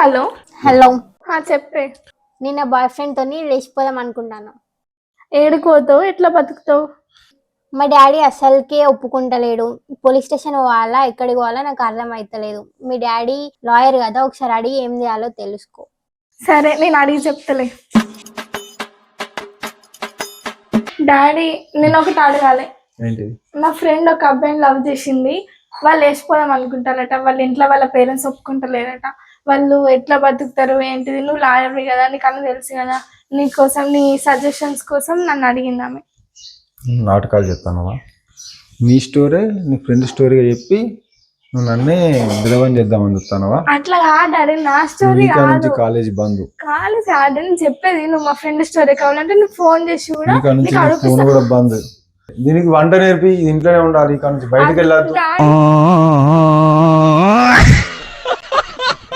Hello hello చెప్పే. నేను నా బాయ్ ఫ్రెండ్ తోని లేచిపోదాం అనుకుంటాను. ఏడుకోతావు, ఎట్లా బతుకుతావు? మా డాడీ అసలుకే ఒప్పుకుంటలేడు. పోలీస్ స్టేషన్ పోవాలా, ఎక్కడికి పోవాలా నాకు అర్థం అవుతలేదు. మీ డాడీ లాయర్ కదా, ఒకసారి అడిగి ఏం చేయాలో తెలుసుకో. సరే, నేను అడిగి చెప్తలే. డాడీ, నేను ఒకటి అడగాలి. నా ఫ్రెండ్ ఒక అబ్బాయిని లవ్ చేసింది. వాళ్ళు వేసిపోదాం అనుకుంటారట. వాళ్ళ ఇంట్లో వాళ్ళ పేరెంట్స్ ఒప్పుకుంటలేరట. వాళ్ళు ఎట్లా బతుకుతారు ఏంటిది? నువ్వు లాయర్వి కదా, నీకు అన్నీ తెలుసు కదా. నీకోసం, నీ సజెషన్స్ కోసం నన్ను అడిగింది ఆమె. నాటకాలు చెప్తానవా? నీ స్టోరీ నీ ఫ్రెండ్ స్టోరీగా చెప్పి నువ్వు నన్నే విధవని చేద్దామని చెప్తానవా? అట్లా కాదు డాడీ, నా స్టోరీ కాదు. కాలేజ్ బంద్ కాలేజ్ కాదు, నేను చెప్పేది నువ్వు మా ఫ్రెండ్ స్టోరీ కావాలంటే నువ్వు ఫోన్ చేసి కూడా ఫోన్ కూడా బంద్. దీనికి వంట నేర్పి ఇంట్లోనే ఉండాలి, ఇక్కడ నుంచి బయటకు వెళ్ళాలి.